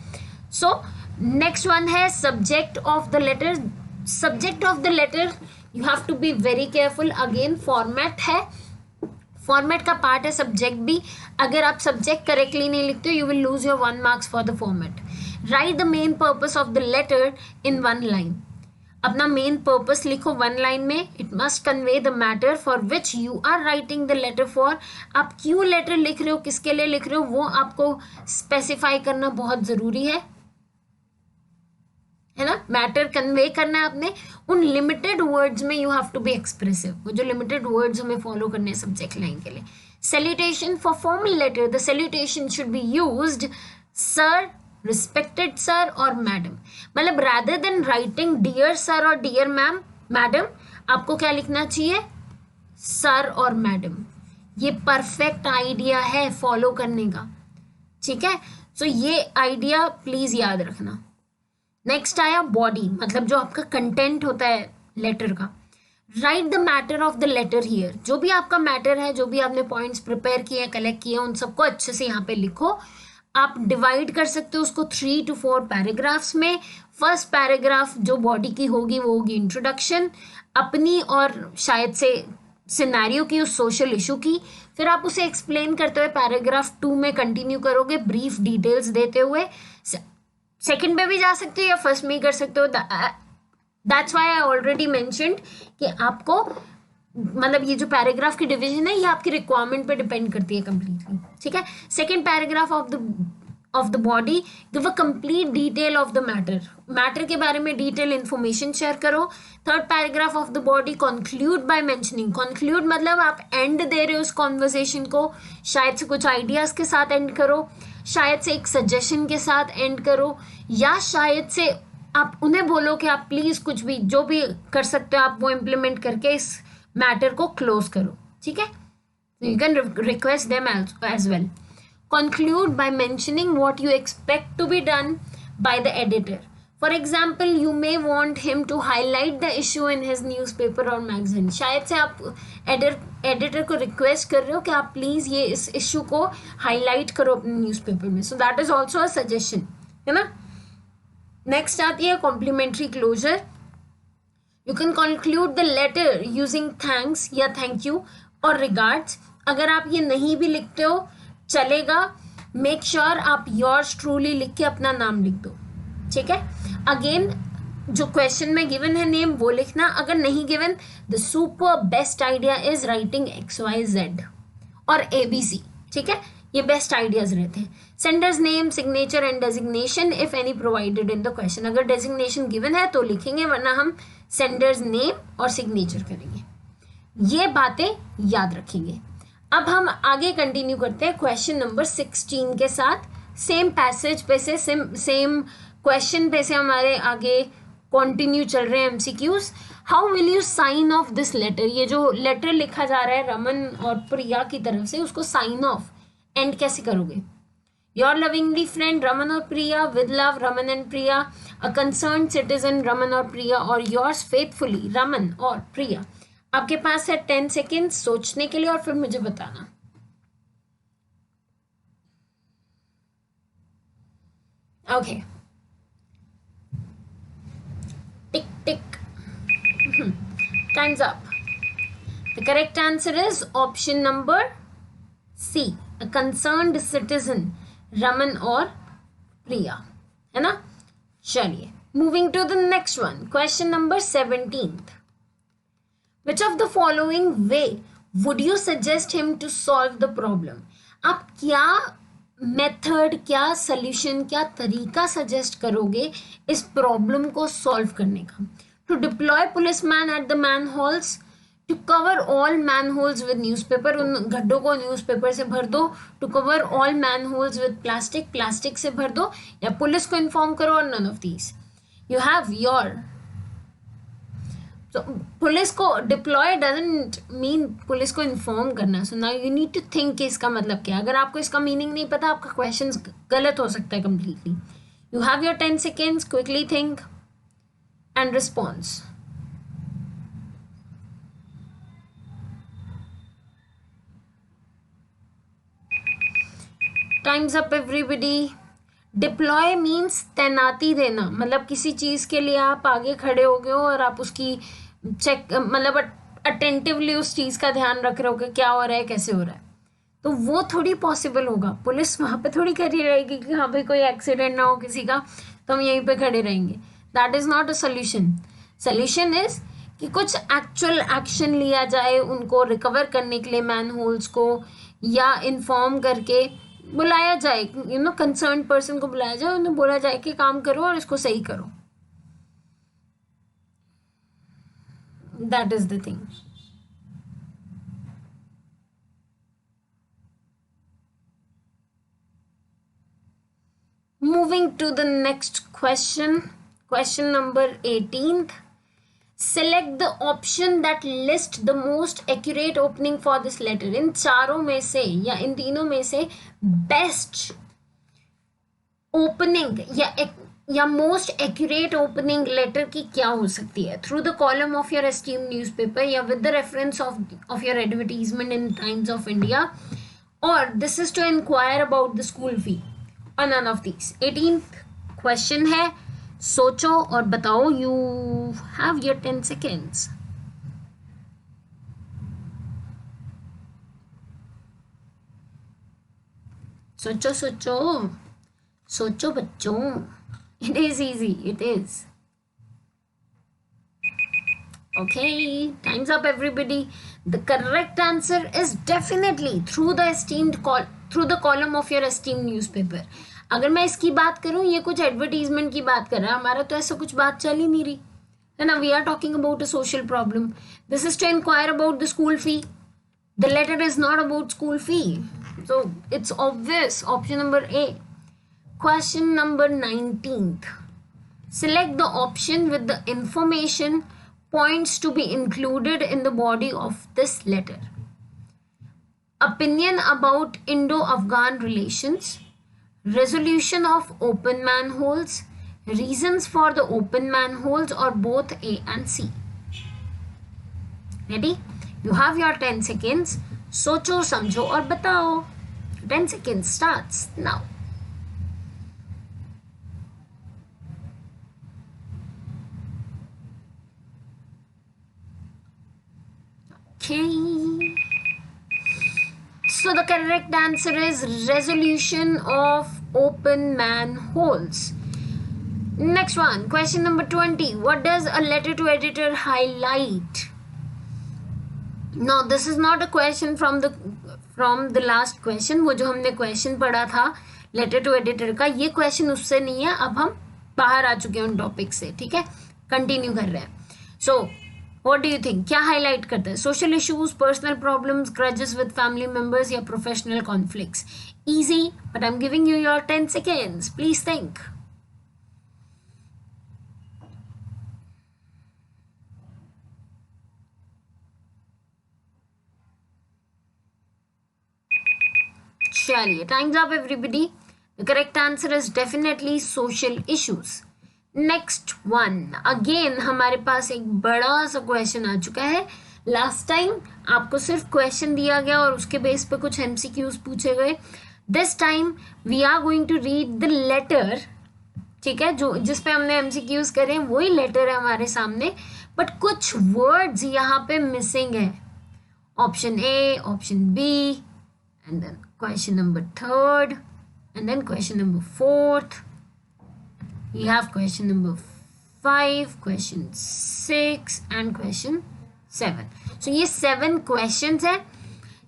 सो नेक्स्ट वन है subject of the letter. Subject of the letter you have to be very careful. Again format है, फॉर्मेट का पार्ट है सब्जेक्ट भी. अगर आप सब्जेक्ट करेक्टली नहीं लिखते हो you will lose your 1 marks for the format. Write the main purpose of the letter in 1 line. अपना मेन पर्पस लिखो 1 लाइन में. It must convey the matter for which you are writing the letter for. आप क्यों letter लिख रहे हो, किसके लिए लिख रहे हो, वो आपको स्पेसिफाई करना बहुत ज़रूरी है ना. मैटर कन्वे करना है आपने. उन लिमिटेड वर्ड्स में you have to be expressive. वो जो लिमिटेड वर्ड्स हमें फॉलो करने हैं सब्जेक्ट लाइन के लिए. Salutation for formal letter, the salutation should be used sir, respected sir और मैडम. मतलब rather than writing dear sir और डियर मैम, मैडम, आपको क्या लिखना चाहिए? सर और मैडम. ये परफेक्ट आइडिया है फॉलो करने का. ठीक है, सो ये आइडिया प्लीज याद रखना. नेक्स्ट आया बॉडी, मतलब जो आपका कंटेंट होता है लेटर का. Write the matter of the letter here. जो भी आपका मैटर है, जो भी आपने पॉइंट्स प्रिपेयर किए हैं, कलेक्ट किए हैं, उन सबको अच्छे से यहाँ पे लिखो. आप डिवाइड कर सकते हो उसको 3 to 4 पैराग्राफ्स में. फर्स्ट पैराग्राफ जो बॉडी की होगी वो होगी इंट्रोडक्शन, अपनी और शायद से सिनेरियो की, उस सोशल इशू की. फिर आप उसे एक्सप्लेन करते हुए पैराग्राफ 2 में कंटिन्यू करोगे, ब्रीफ डिटेल्स देते हुए. सेकंड पे भी जा सकते हो या फर्स्ट में ही कर सकते हो. That's why I already mentioned कि आपको मतलब ये जो पैराग्राफ की डिवीजन है ये आपकी रिक्वायरमेंट पे डिपेंड करती है कम्प्लीटली. ठीक है, second paragraph of the body give a complete detail of the matter. Matter के बारे में डिटेल इन्फॉर्मेशन शेयर करो. Third paragraph of the body conclude bye mentioning. Conclude मतलब आप एंड दे रहे हो उस कॉन्वर्सेशन को. शायद से कुछ आइडियाज के साथ एंड करो, शायद से एक सजेशन के साथ एंड करो, या शायद से आप उन्हें बोलो कि आप प्लीज़ कुछ भी जो भी कर सकते हो आप वो इम्प्लीमेंट करके इस मैटर को क्लोज करो. ठीक है, you can request them as well. Conclude by mentioning what you expect to be done by the editor. For example you may want him to highlight the issue in his newspaper और magazine. शायद से आप editor को request कर रहे हो कि आप प्लीज ये इस इशू को हाईलाइट करो अपने न्यूज पेपर में. So that is also a suggestion, है ना. नेक्स्ट आती है complimentary closure. You can conclude the letter using thanks या थैंक यू और रिगार्ड्स. अगर आप ये नहीं भी लिखते हो चलेगा. मेक श्योर आप योर्स ट्रूली लिख के अपना नाम लिख दो, ठीक है. अगेन जो क्वेश्चन में गिवन है नेम वो लिखना. अगर नहीं given, the super best idea is writing XYZ और ABC, ठीक है. ये बेस्ट आइडियाज रहते हैं. Sender's name, signature and designation if any provided in the question. अगर डेजिग्नेशन गिवन है तो लिखेंगे, वरना हम सेंडर्स नेम और सिग्नेचर करेंगे. ये बातें याद रखेंगे. अब हम आगे कंटिन्यू करते हैं क्वेश्चन नंबर 16 के साथ. सेम पैसेज पे से सेम क्वेश्चन पे से हमारे आगे कंटिन्यू चल रहे हैं MCQs. How will you sign off this letter. ये जो लेटर लिखा जा रहा है रमन और प्रिया की तरफ से, उसको साइन ऑफ एंड कैसे करोगे. योर लविंगली फ्रेंड रमन और Priya, with love Raman and Priya, a concern citizen Raman और प्रिया, और योर्स फेथफुली रमन और प्रिया. आपके पास है 10 सेकेंड सोचने के लिए और फिर मुझे बताना. Okay, tick tick, time's up. The correct answer is option number C, a concerned citizen Raman और प्रिया, है ना. चलिए, moving to the next one. Question number 17. Which of the following way would you suggest him to solve the problem? आप क्या method, क्या solution, क्या तरीका suggest करोगे इस प्रॉब्लम को सॉल्व करने का. To deploy policeman at the manholes, to cover all manholes with newspaper, उन गड्ढों को न्यूज़पेपर से भर दो. To cover all manholes with plastic, plastic से भर दो. या पुलिस को इन्फॉर्म करो, और none of these. You have your. तो पुलिस को डिप्लॉय डजंट मीन पुलिस को इन्फॉर्म करना. So now you need to think कि इसका मतलब क्या है. अगर आपको इसका मीनिंग नहीं पता, आपका क्वेश्चन गलत हो सकता है completely. You have your 10 seconds, quickly think and response. Times up everybody. Deploy means तैनाती देना. मतलब किसी चीज़ के लिए आप आगे खड़े हो गए हो और आप उसकी चेक, मतलब अटेंटिवली उस चीज़ का ध्यान रख रहे हो कि क्या हो रहा है, कैसे हो रहा है. तो वो थोड़ी पॉसिबल होगा. पुलिस वहाँ पे थोड़ी खड़ी रहेगी कि हाँ भाई कोई एक्सीडेंट ना हो किसी का, तो हम यहीं पे खड़े रहेंगे. That is not a solution. Solution is कि कुछ एक्चुअल एक्शन लिया जाए उनको रिकवर करने के लिए मैन होल्स को, या इन्फॉर्म करके बुलाया जाए, यू नो कंसर्न पर्सन को बुलाया जाए, उन्हें बोला जाए कि काम करो और इसको सही करो. That is the thing. Moving to the next question. Question number 18. Select the option that list the most accurate opening for this letter. इन चारों में से या इन तीनों में से बेस्ट ओपनिंग या मोस्ट एक्यूरेट ओपनिंग लेटर की क्या हो सकती है. Through the column of your esteem newspaper, या with the reference of your advertisement in Times of India, और this is to inquire about the school fee, और none of these. 18th question है. सोचो और बताओ. You have your 10 seconds. सोचो सोचो सोचो बच्चों. It is easy, it is. Okay, time's up everybody. The correct answer is definitely through the column of your esteemed newspaper. अगर मैं इसकी बात करूं, ये कुछ एडवर्टीजमेंट की बात कर रहा है. हमारा तो ऐसा कुछ बात चल ही नहीं रही है ना. We are talking about a social problem. This is to inquire about the school fee. The letter is not about school fee. So it's obvious. Option number A. Question number 19th. Select the option with the information points to be included in the body of this letter. Opinion about Indo-Afghan relations, resolution of open manholes, reasons for the open manholes, or both A and C? Ready? You have your 10 seconds. सोचो समझो और बताओ. 10 seconds starts now. Okay. So the correct answer is resolution of open manholes. Next one, question number 20. What does a letter to editor highlight? No, this is not a question from the last question. वो जो हमने question पढ़ा था letter to editor का, ये question उससे नहीं है. अब हम बाहर आ चुके हैं उन टॉपिक से. ठीक है, कंटिन्यू कर रहे हैं. So what do you think? क्या हाईलाइट करता है? Social issues, personal problems, grudges with family members या professional conflicts? Easy, but I am giving you your 10 seconds. Please think. चलिए, times up everybody. The correct answer is definitely social issues. Next one, again हमारे पास एक बड़ा सा question आ चुका है. Last time आपको सिर्फ क्वेश्चन दिया गया और उसके बेस पे कुछ एमसीक्यूज पूछे गए. This time we are going to read the letter. ठीक है, जो जिस पे हमने एमसीक्यूज करे वही लेटर है हमारे सामने, बट कुछ वर्ड्स यहाँ पे मिसिंग है. Option A, option B, and then question number third, and then question number fourth. You have question number 5, question 6 and question 7. So ये 7 questions है.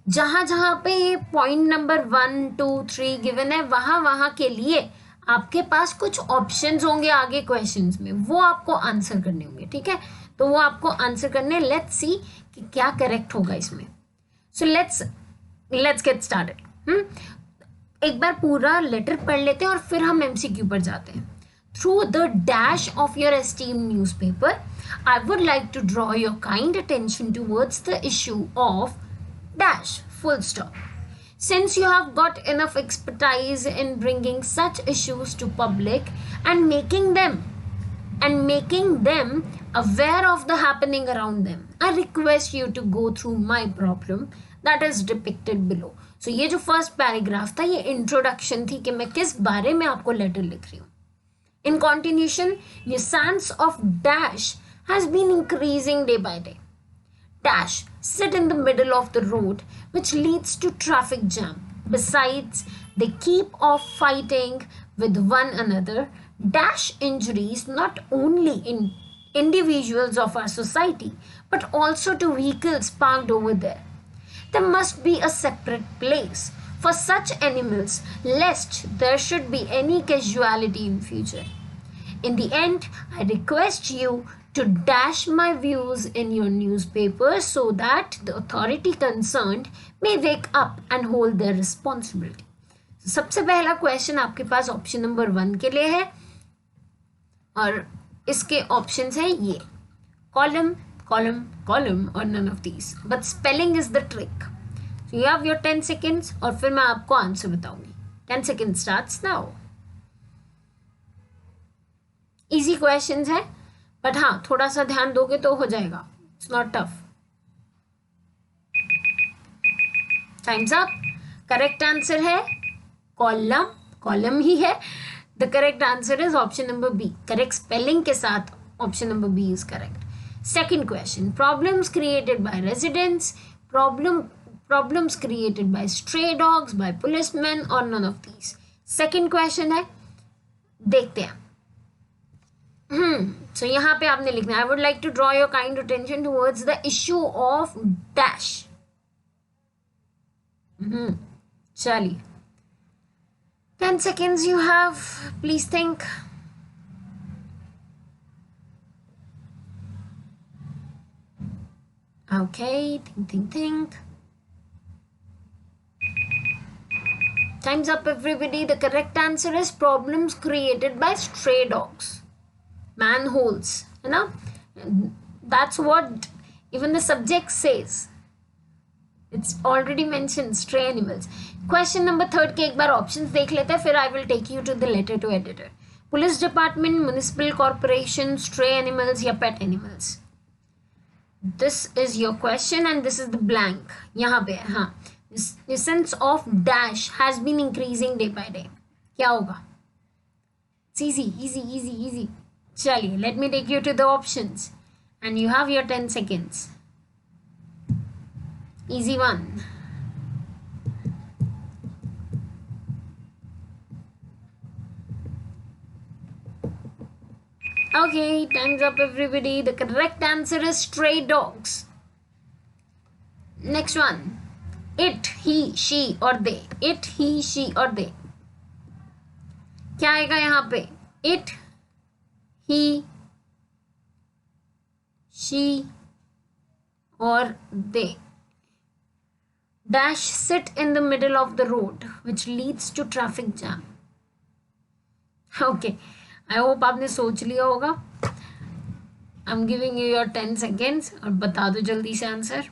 जहाँ पे ये point number 1, 2, 3 given है, वहाँ के लिए आपके पास कुछ options होंगे आगे questions में, वो आपको आंसर करने होंगे. ठीक है, तो वो आपको आंसर करने. Let's see कि क्या correct होगा इसमें. So let's get started. एक बार पूरा लेटर पढ़ लेते हैं और फिर हम MCQ पर जाते हैं. Through the dash of your esteemed newspaper, I would like to draw your kind attention towards the issue of dash, full stop. Since you have got enough expertise in bringing such issues to public and making them aware of the happening around them, I request you to go through my problem that is depicted below. So ये जो first paragraph था, ये introduction थी कि मैं किस बारे में आपको लेटर लिख रही हूँ. In continuation, nuisance of dash has been increasing day by day. Dash sit in the middle of the road, which leads to traffic jam. Besides, they keep off fighting with one another. Dash injuries not only in individuals of our society, but also to vehicles parked over there. There must be a separate place for such animals, lest there should be any casualty in future. In the end, I request you to dash my views in your newspaper so that the authority concerned may wake up and hold their responsibility. सबसे पहला question आपके पास option number 1 के लिए है और इसके options हैं ये कॉलम, कॉलम, कॉलम और none of these. But spelling is the trick. So you have your 10 seconds और फिर मैं आपको आंसर बताऊंगी. 10 seconds starts now. Easy questions है, बट हाँ थोड़ा सा ध्यान दोगे तो हो जाएगा. It's not tough. Times up. Correct answer है कॉलम, कॉलम ही है. The correct answer is option number B. Correct spelling के साथ option number B is correct. Second question, problems created by residents, problems created by stray dogs, by policeman और none of these. Second question है, देखते हैं. So यहाँ पे आपने लिखना है I would like to draw your kind attention towards the issue of dash. चलिए 10 seconds you have. Please think. Okay, think. Time's up everybody. The correct answer is problems created by stray dogs. Manholes, है ना? That's what even the subject says. It's already mentioned, stray animals. Question number 3 के एक बार options देख लेते हैं, फिर I will take you to the letter to editor. Police department, municipal corporation, stray animals या pet animals? This is your question and this is the blank. यहाँ पे हाँ, sense of dash has been increasing day by day. क्या होगा? Easy easy easy easy. चलिए, let me take you to the options and you have your 10 seconds. Easy one. Okay, time's up everybody. The correct answer is stray dogs. Next one. It, he, she or they. It, he, she or they. क्या आएगा यहाँ पे? It, he, she or they dash sit in the middle of the road which leads to traffic jam. Okay, I hope आपने सोच लिया होगा. I'm giving you your 10 seconds और बता दो जल्दी से answer.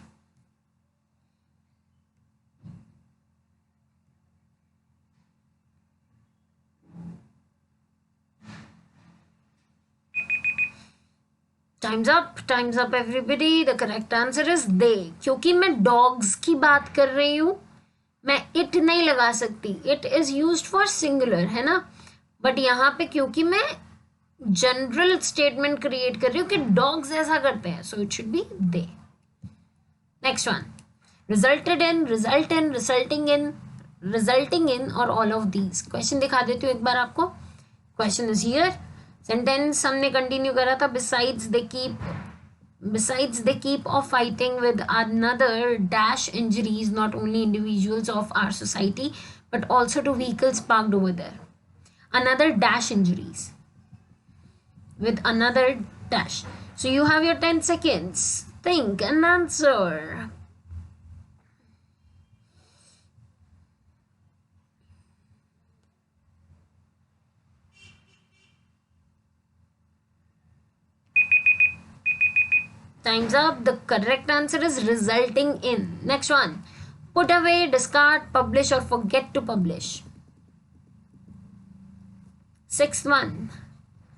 Time's up everybody. The correct answer is they. क्योंकि मैं dogs की बात कर रही हूँ, मैं it नहीं लगा सकती. It is used for singular, है ना? बट यहाँ पे क्योंकि मैं जनरल स्टेटमेंट क्रिएट कर रही हूँ कि dogs ऐसा करते हैं, so it should be they. Next one. Resulted in, result in, resulting in or all of these. Question दिखा देती हूँ एक बार आपको. Question is here. सेंटेंस हमने कंटिन्यू करा था. besides they keep of fighting with another dash injuries not only individuals of our society but also to vehicles parked over there. Another dash injuries with another dash. So you have your 10 seconds. Think and answer. Time's up. The correct answer is resulting in. Next one. Put away, discard, publish or forget to publish. Sixth one.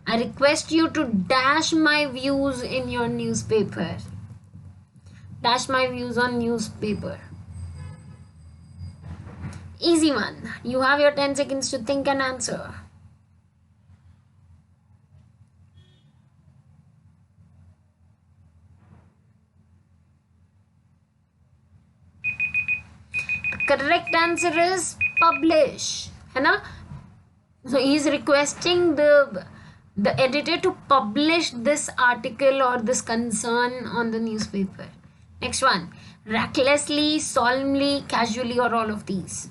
I request you to dash my views in your newspaper. Dash my views on newspaper. Easy one. You have your 10 seconds to think and answer. Correct answer is publish, है ना? So he is requesting the editor to publish this article or this concern on the newspaper. Next one. Recklessly, solemnly, casually or all of these.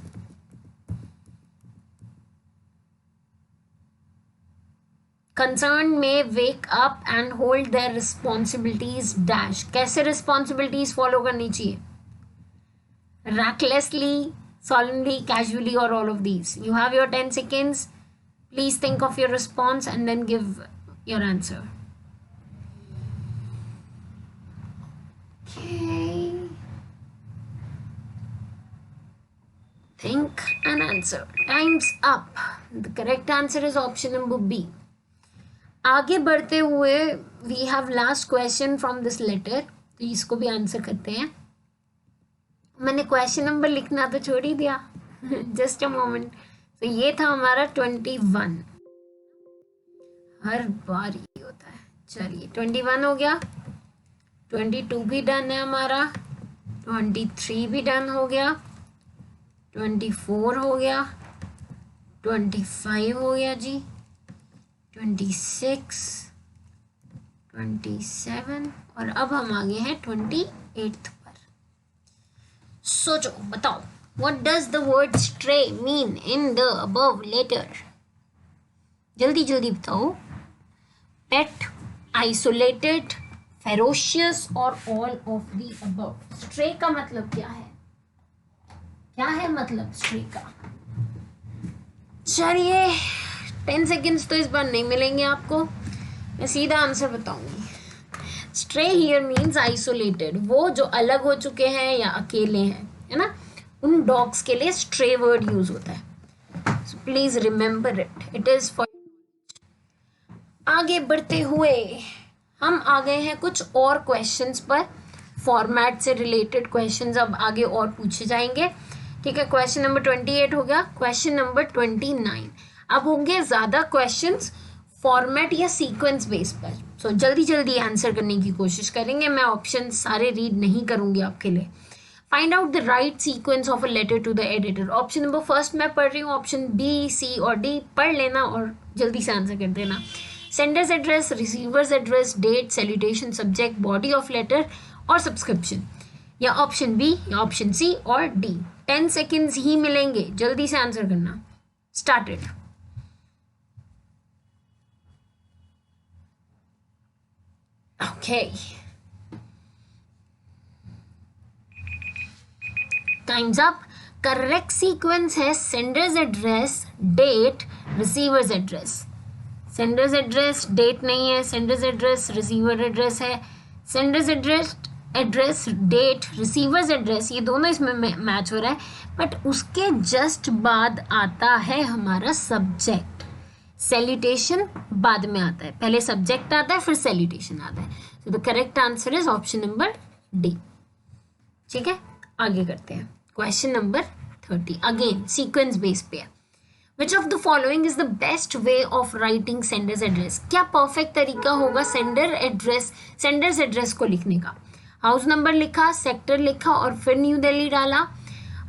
Concerned may wake up and hold their responsibilities dash. कैसे responsibilities follow करनी चाहिए? Recklessly, solemnly, casually or all of these. You have your 10 seconds. Please think of your response and then give your answer. Okay. Think and answer. Time's up. The correct answer is option number B. आगे बढ़ते हुए we have last question from this letter. तो इसको भी answer करते हैं. मैंने question number लिखना तो छोड़ ही दिया. Just a moment. तो ये था हमारा 21. हर बार ये होता है. चलिए 21 हो गया. 22 भी डन है हमारा. 23 भी डन हो गया. 24 हो गया. 25 हो गया जी. 26, 27 और अब हम आ गए हैं 28 पर. सोचो, बताओ, what does the word stray mean in the above letter? जल्दी जल्दी बताओ. Pet, isolated, ferocious or all of the above. Stray का मतलब क्या है? क्या है मतलब stray का? चलिए 10 सेकेंड्स तो इस बार नहीं मिलेंगे आपको. मैं सीधा आंसर बताऊंगी. Stray here means isolated. वो जो अलग हो चुके हैं या अकेले हैं, है ना, उन डॉग्स के लिए स्ट्रे वर्ड यूज होता है. So please remember it. It is for आगे बढ़ते हुए हम आ गए हैं कुछ और क्वेश्चंस पर। फॉर्मेट से रिलेटेड क्वेश्चंस अब आगे और पूछे जाएंगे। ठीक है, क्वेश्चन नंबर 28 हो गया। क्वेश्चन नंबर 29 अब होंगे ज़्यादा क्वेश्चंस फॉर्मेट या सीक्वेंस बेस पर। सो जल्दी जल्दी आंसर करने की कोशिश करेंगे। मैं ऑप्शन सारे रीड नहीं करूँगी आपके लिए। Find out the right sequence of a letter to the editor. Option number first मैं पढ़ रही हूँ, ऑप्शन बी, सी और डी पढ़ लेना और जल्दी से आंसर कर देना। Sender's address, receiver's address, date, salutation, subject, body of letter और सब्सक्रिप्शन, या ऑप्शन बी या ऑप्शन सी और डी। 10 सेकेंड्स ही मिलेंगे, जल्दी से आंसर करना। Started. Okay, times up. Correct sequence है sender's address, date, receiver's address. Sender's address date नहीं है, सेंडर्स एड्रेस रिसीवर एड्रेस है। Sender's address date receiver's address ये दोनों इसमें मैच हो रहा है, बट उसके जस्ट बाद आता है हमारा सब्जेक्ट। सैल्यूटेशन बाद में आता है, पहले सब्जेक्ट आता है फिर सैल्यूटेशन आता है। सो the correct answer is option number D. ठीक है, आगे करते हैं। Question number 30 again sequence base पे है। विच of the following is the best way of writing sender's address. क्या परफेक्ट तरीका होगा सेंडर्स एड्रेस को लिखने का। हाउस नंबर लिखा, सेक्टर लिखा और फिर न्यू दिल्ली डाला।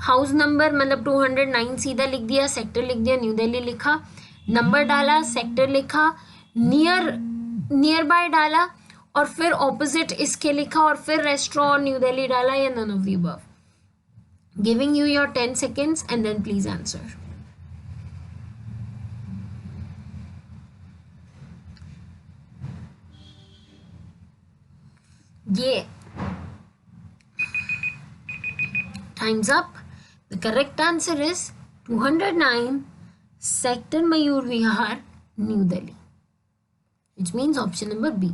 हाउस नंबर मतलब 209 सीधा लिख दिया, सेक्टर लिख दिया, न्यू दिल्ली लिखा, नंबर डाला, सेक्टर लिखा, नियर बाय डाला और फिर ऑपोजिट इसके लिखा और फिर रेस्टोरेंट और न्यू दिल्ली डाला, या none of the above. Giving you your 10 seconds and then please answer. ये time's up. The correct answer is 209 sector Mayur Vihar, new Delhi, which means option number B.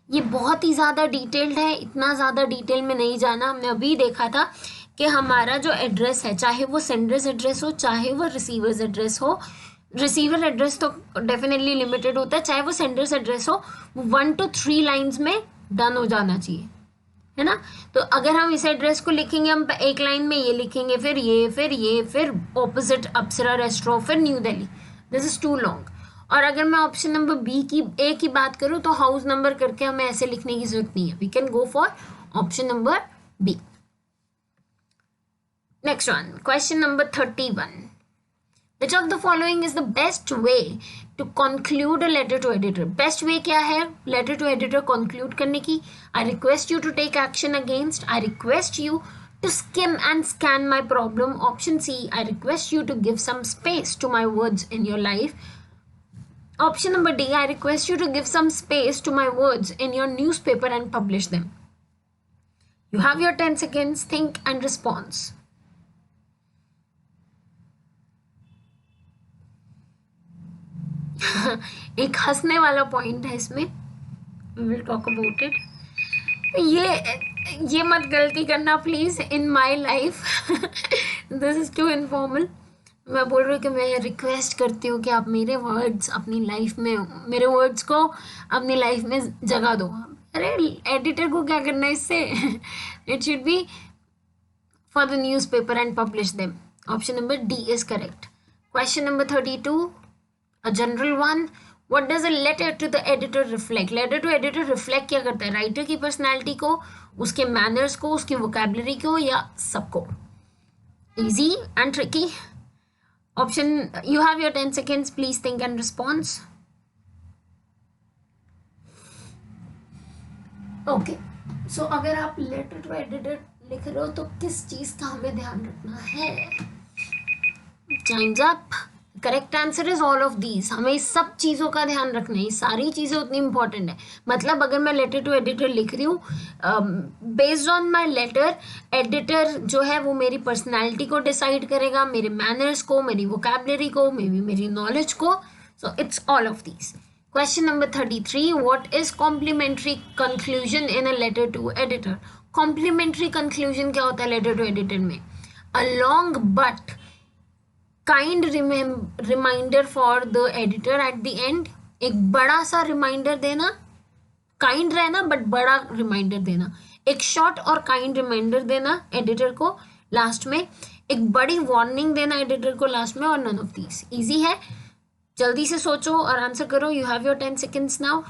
ये बहुत ही ज़्यादा डिटेल्ड है, इतना ज़्यादा डिटेल में नहीं जाना। हमने अभी देखा था कि हमारा जो एड्रेस है, चाहे वो सेंडर्स एड्रेस हो चाहे वो रिसीवर्स एड्रेस हो, रिसीवर एड्रेस तो डेफिनेटली लिमिटेड होता है, चाहे वो सेंडर्स एड्रेस हो, 1 to 3 लाइन्स में डन हो जाना चाहिए, है ना। तो अगर हम इस एड्रेस को लिखेंगे, हम एक लाइन में ये लिखेंगे, फिर ये फिर ऑपोजिट अप्सरा रेस्टोरेंट, फिर New Delhi, this is too long. और अगर मैं ऑप्शन नंबर बी की ए की बात करूँ तो हाउस नंबर करके हमें ऐसे लिखने की जरूरत नहीं है। We can go for option number B. Next one, question number 31। Which of the following is the best way to conclude a letter to editor? Best way क्या है letter to editor conclude करने की? I request you to take action against. I request you to skim and scan my problem. Option C, I request you to give some space to my words in your life. Option number D, I request you to give some space to my words in your newspaper and publish them. You have your 10 seconds. Think and response. एक हंसने वाला point है इसमें, we will talk about it. ये मत गलती करना please in my life, this is too informal. मैं बोल रही हूँ कि मैं रिक्वेस्ट करती हूँ कि आप मेरे वर्ड्स अपनी लाइफ में, मेरे वर्ड्स को अपनी लाइफ में जगह दो। अरे एडिटर को क्या करना है इससे, it should be for the news paper and publish them. Option number D is correct. Question number 32, a general one. What does a letter to the editor reflect? Letter to editor reflect क्या करता है? Writer की personality को, उसके manners को, उसकी vocabulary को, या सबको? Easy and tricky. Option, you have your 10 seconds. Please think and response. Okay. So अगर आप letter to editor लिख रहे हो तो किस चीज़ का हमें ध्यान रखना है? Time's up. Correct answer is all of these. हमें इस सब चीज़ों का ध्यान रखना है, ये सारी चीज़ें उतनी इंपॉर्टेंट है। मतलब अगर मैं लेटर टू एडिटर लिख रही हूँ, based on my letter, editor जो है वो मेरी पर्सनैलिटी को डिसाइड करेगा, मेरे मैनर्स को, मेरी वोकेबलरी को, मे बी मेरी नॉलेज को। So it's all of these. Question number 33, what is complimentary conclusion in a letter to editor? Complimentary conclusion क्या होता है लेटर टू एडिटर में? A long but kind reminder for the editor at the end, एक बड़ा सा reminder देना, kind रहना but बड़ा रिमाइंडर देना, एक शॉर्ट और काइंड रिमाइंडर देना एडिटर को लास्ट में, एक बड़ी वार्निंग देना एडिटर को लास्ट में, और नन ऑफ दीज। इजी है, जल्दी से सोचो और आंसर करो। You have your 10 seconds now.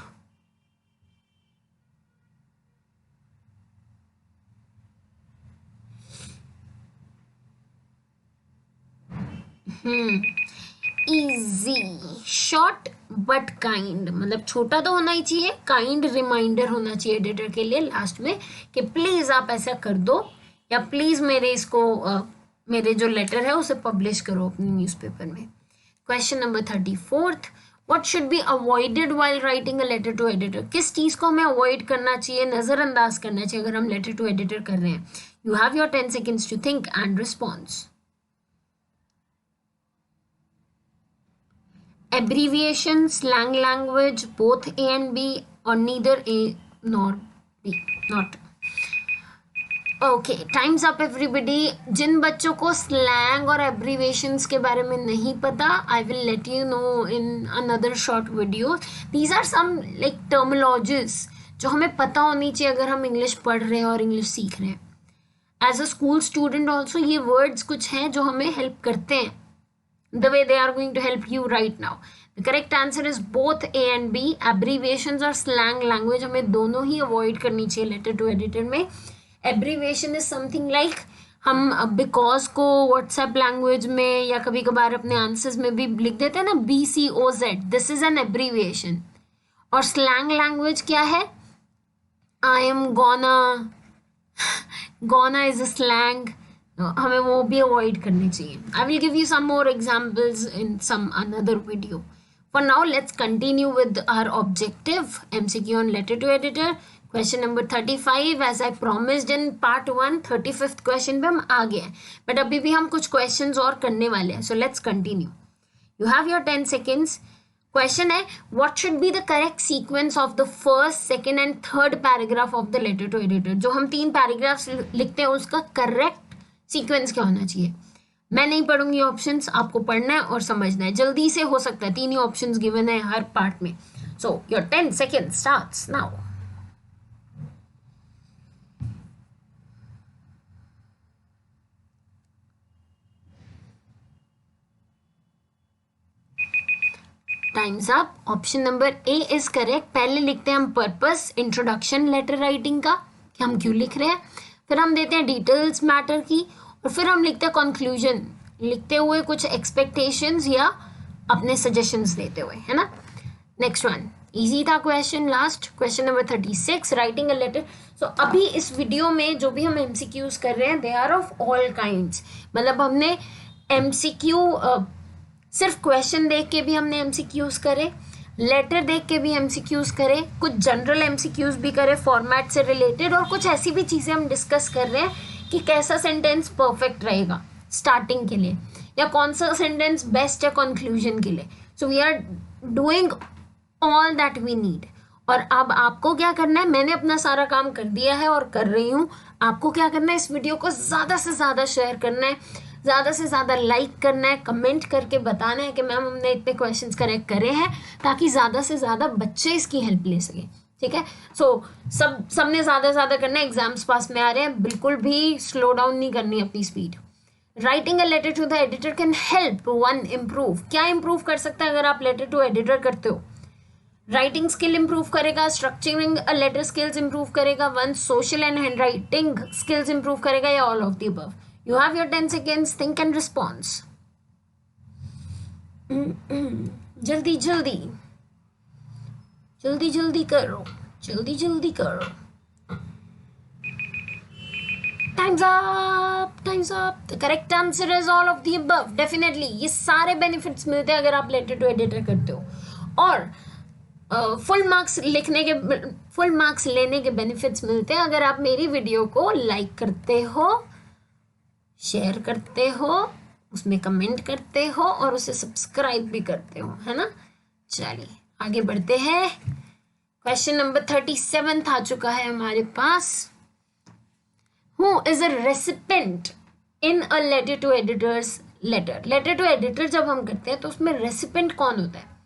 Easy, short but kind, मतलब छोटा तो होना ही चाहिए, काइंड रिमाइंडर होना चाहिए एडिटर के लिए लास्ट में कि प्लीज आप ऐसा कर दो, या प्लीज मेरे इसको मेरे जो लेटर है उसे पब्लिश करो अपने न्यूज़पेपर में। Question number 34, what should be avoided while writing a letter to editor? किस चीज को हमें अवॉइड करना चाहिए, नजरअंदाज करना चाहिए अगर हम लेटर टू एडिटर कर रहे हैं? You have your 10 seconds to think and response. Abbreviation, slang language, both A and B, or neither A nor B, not. Okay, time's up everybody. जिन बच्चों को slang और abbreviations के बारे में नहीं पता, I will let you know in another short video. These are some like terminologies जो हमें पता होनी चाहिए अगर हम इंग्लिश पढ़ रहे हैं और इंग्लिश सीख रहे हैं। As a school student also ये words कुछ हैं जो हमें help करते हैं, the way they are going to help you right now. The correct answer is both A and B. Abbreviations और slang language हमें दोनों ही avoid करनी चाहिए letter to editor में। Abbreviation is something like हम because को WhatsApp language में या कभी कभार अपने answers में भी लिख देते हैं ना, BCOZ, this is an abbreviation। और slang language क्या है? I am gonna is a slang, हमें वो भी अवॉइड करनी चाहिए। I will give you some more examples in some another video. For now let's continue with our objective MCQ on letter to editor. Question number 35, as I promised in part 1, 35th question पे हम आ गए हैं, but अभी भी हम कुछ questions और करने वाले हैं। So let's continue. You have your 10 seconds. Question है, what should be the correct sequence of the first, second and third paragraph of the letter to editor? जो हम 3 पैराग्राफ्स लिखते हैं उसका करेक्ट सीक्वेंस क्या होना चाहिए? मैं नहीं पढ़ूंगी ऑप्शंस, आपको पढ़ना है और समझना है, जल्दी से हो सकता है, 3 ही ऑप्शंस गिवन है हर पार्ट में। So your 10 seconds starts now. Times up. Option number A is correct. पहले लिखते हैं हम पर्पस, इंट्रोडक्शन लेटर राइटिंग का, कि हम क्यों लिख रहे हैं, फिर हम देते हैं डिटेल्स मैटर की, और फिर हम लिखते हैं कंक्लूजन, लिखते हुए कुछ एक्सपेक्टेशंस या अपने सजेशंस देते हुए, है ना। नेक्स्ट वन, इजी था question. Last question number 36, writing a letter. So अभी इस वीडियो में जो भी हम एमसीक्यूज कर रहे हैं, they are of all kinds, मतलब हमने एमसीक्यू सिर्फ क्वेश्चन देख के भी हमने एमसीक्यूज करे, लेटर देख के भी एमसीक्यूज करे, कुछ जनरल एमसीक्यूज भी करे फॉर्मेट से रिलेटेड, और कुछ ऐसी भी चीज़ें हम डिस्कस कर रहे हैं कि कैसा सेंटेंस परफेक्ट रहेगा स्टार्टिंग के लिए, या कौन सा सेंटेंस बेस्ट है कंक्लूजन के लिए। So we are doing all that we need. और अब आपको क्या करना है, मैंने अपना सारा काम कर दिया है और कर रही हूँ, आपको क्या करना है, इस वीडियो को ज़्यादा से ज़्यादा शेयर करना है, ज़्यादा से ज़्यादा लाइक करना है, कमेंट करके बताना है कि मैम हमने इतने क्वेश्चंस करेक्ट करे हैं, ताकि ज़्यादा से ज़्यादा बच्चे इसकी हेल्प ले सकें। ठीक है, सो सबने ज़्यादा से ज़्यादा करना है। एग्जाम्स पास में आ रहे हैं, बिल्कुल भी स्लो डाउन नहीं करनी अपनी speed. Writing a letter to the editor can help one improve. क्या इम्प्रूव कर सकता है अगर आप लेटर टू एडिटर करते हो? राइटिंग स्किल इंप्रूव करेगा, structuring a letter skills improve करेगा, one social and hand writing skills improve करेगा, या all of the above? You have your 10 seconds. Think and response. जल्दी जल्दी जल्दी जल्दी करो, जल्दी जल्दी करो। Time's up. Time's up. The correct answer is all of the above. Definitely. ये सारे benefits मिलते हैं अगर आप letter to editor करते हो, और फुल मार्क्स लेने के बेनिफिट्स मिलते हैं अगर आप मेरी वीडियो को लाइक करते हो, शेयर करते हो, उसमें कमेंट करते हो, और उसे सब्सक्राइब भी करते हो, है ना। चलिए आगे बढ़ते हैं। क्वेश्चन नंबर 37 आ चुका है हमारे पास। Who is a recipient in a letter to editor's letter? Letter to editor जब हम करते हैं तो उसमें रेसिपेंट कौन होता है?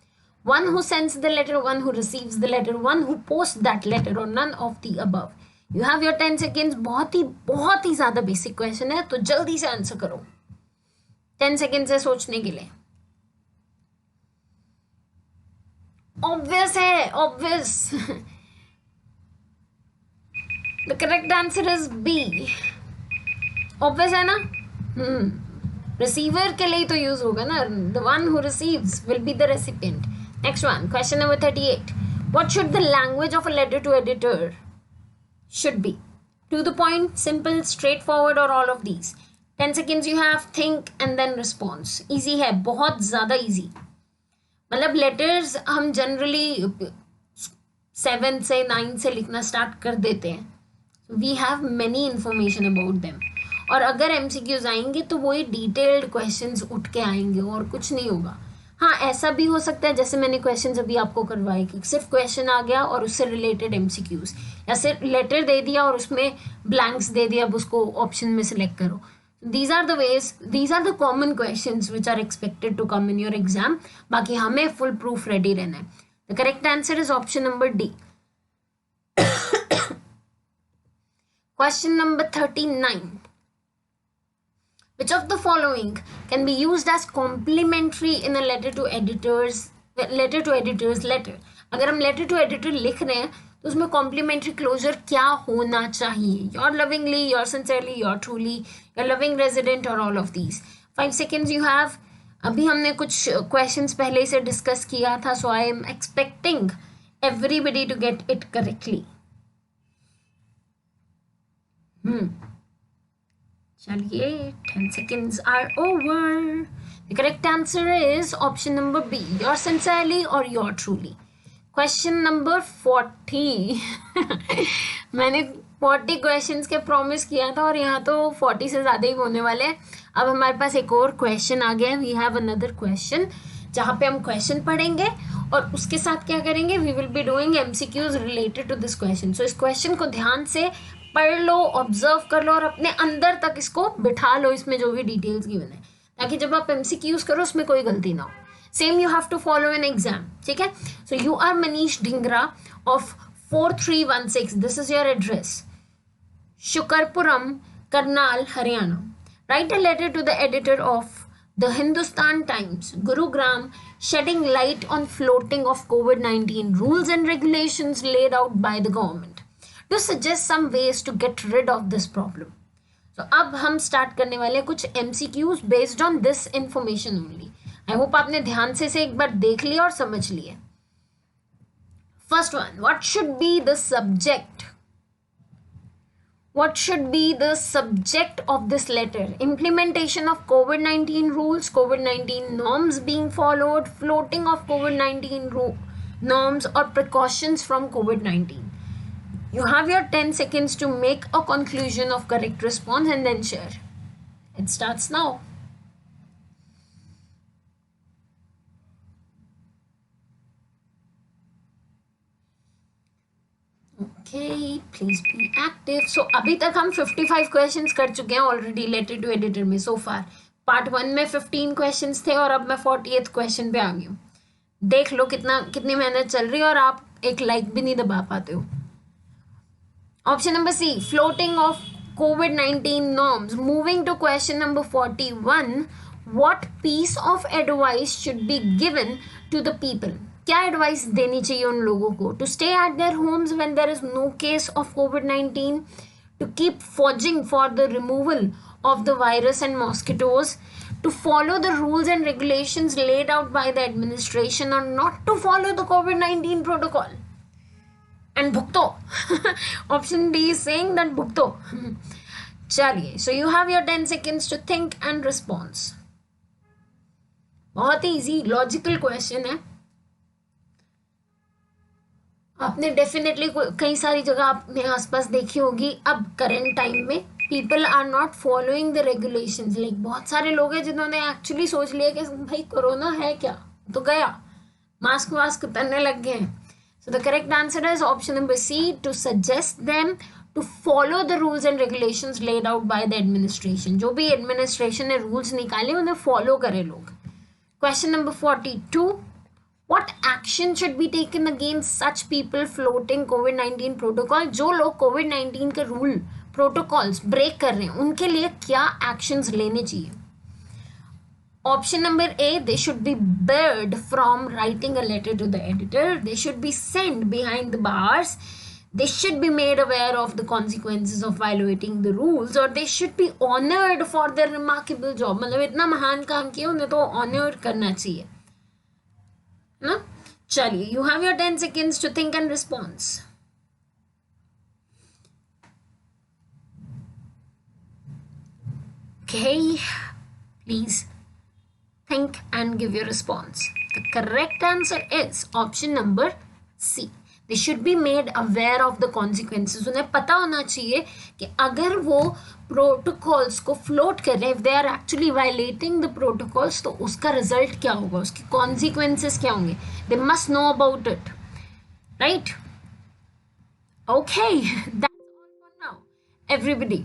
one who sends the letter, one who receives the letter, one who posts that letter, or none of the above. You have your 10 seconds. बहुत ही ज़्यादा बेसिक क्वेश्चन है, तो जल्दी से आंसर करो. 10 सेकेंड है सोचने के लिए. ऑब्वियस है, obvious. The correct answer is B. Obvious है ना. रिसीवर के लिए तो यूज होगा ना. The one who receives will be the recipient. Next one, question number 38. What should the language of a letter to editor should be? To the point, simple, straightforward, or all of these? 10 seconds you have. Think and then response. Easy है, बहुत ज़्यादा easy. मतलब letters हम generally 7 से 9 से लिखना start कर देते हैं. We have many information about them. और अगर MCQs आएंगे तो वही डिटेल्ड क्वेश्चंस उठ के आएंगे और कुछ नहीं होगा. हाँ, ऐसा भी हो सकता है जैसे मैंने क्वेश्चंस अभी आपको करवाए कि सिर्फ क्वेश्चन आ गया और उससे रिलेटेड MCQs, या सिर्फ लेटर दे दिया और उसमें ब्लैंक्स दे दिया, अब उसको ऑप्शन में सिलेक्ट करो. These are the ways, these are the common questions which are expected to come in your exam. बाकी हमें full proof ready रहना है. The correct answer is option number D. Question number 39. Which of the following can be used as complementary in a letter to editor's letter? अगर हम letter to editor लिख रहे हैं तो उसमें कॉम्प्लीमेंट्री क्लोजर क्या होना चाहिए? Your lovingly, your sincerely, your truly, your loving resident, और all of these. 5 seconds you have. अभी हमने कुछ क्वेश्चंस पहले से डिस्कस किया था, so I am expecting everybody to get it correctly. चलिए, 10 seconds are over. The correct answer is option number B, your sincerely or your truly. Question number 40. मैंने 40 questions के प्रॉमिस किया था और यहाँ तो 40 से ज़्यादा ही होने वाले हैं. अब हमारे पास एक और क्वेश्चन आ गया. वी हैव अनदर क्वेश्चन जहाँ पे हम क्वेश्चन पढ़ेंगे और उसके साथ क्या करेंगे, we will be doing MCQs related to this question. So इस क्वेश्चन को ध्यान से पढ़ लो, ऑब्जर्व कर लो और अपने अंदर तक इसको बिठा लो, इसमें जो भी डिटेल्स गिवन है, ताकि जब आप MCQs करो उसमें कोई गलती ना हो. Same you have to follow in exam. ठीक है. So you are Manish Dhingra of 4316. This is your address, Shukarpuram, Karnal, Haryana. Write a letter to the editor of The Hindustan Times, Gurugram, shedding light on floating of COVID-19 rules and regulations laid out by the government to suggest some ways to get rid of this problem. So अब हम start करने वाले हैं कुछ MCQs based on this information only. I hope आपने ध्यान से एक बार देख लिया और समझ लिया. First one, what should be the subject? What should be the subject of this letter? Implementation of COVID-19 rules, COVID-19 norms being followed, floating of COVID-19 norms, or precautions from COVID-19. You have your 10 seconds to make a conclusion of correct response and then share. It starts now. Okay, please be active. So अभी तक हम 55 questions कर चुके हैं already letter to editor में. सो फार part 1 में 15 questions थे और अब मैं 48th क्वेश्चन पे आ गई हूँ. देख लो कितनी मेहनत चल रही है और आप एक लाइक भी नहीं दबा पाते हो. Option number C, floating of COVID-19 norms. Moving to question number 41, what piece of advice should be given to the people? क्या एडवाइस देनी चाहिए उन लोगों को? To stay at their homes when there is no case of COVID-19, to keep fogging for the removal of the virus and mosquitoes, to follow the rules and regulations laid out by the administration, और not to follow the COVID-19 protocol and भुगतो. Option D is saying that भुगतो. चलिए, so you have your 10 seconds to think and response. बहुत ही easy logical question है. आपने definitely कई सारी जगह अपने आसपास देखी होगी. अब करंट टाइम में people are not following the regulations. Like बहुत सारे लोग हैं जिन्होंने एक्चुअली सोच लिया कि भाई कोरोना है क्या तो गया, मास्क वास्क पहनने लग गए हैं. So the correct answer is option number C, to suggest them to follow the rules and regulations laid out by the administration. जो भी एडमिनिस्ट्रेशन ने रूल्स निकाले उन्हें फॉलो करें लोग. Question number 42, What action should be taken against such people floating COVID-19 protocol? जो लोग COVID-19 के रूल प्रोटोकॉल्स ब्रेक कर रहे हैं उनके लिए क्या एक्शंस लेने चाहिए? Option number A, they should be barred from writing a letter to the editor. They should be sent behind the bars. They should be made aware of the consequences of violating the rules, or they should be honored for their remarkable job. मतलब इतना महान काम किया उन्हें तो honour करना चाहिए ना. चलिए, you have your 10 seconds to think and response. Okay, please think and give your response. The correct answer is option number C. They should be made aware of the consequences. उन्हें पता होना चाहिए कि अगर वो प्रोटोकॉल्स को float कर रहे हैं, if they are actually violating the protocols, तो उसका रिजल्ट क्या होगा, उसकी consequences क्या होंगे. They must know about it, right? Okay, that's all for now, everybody.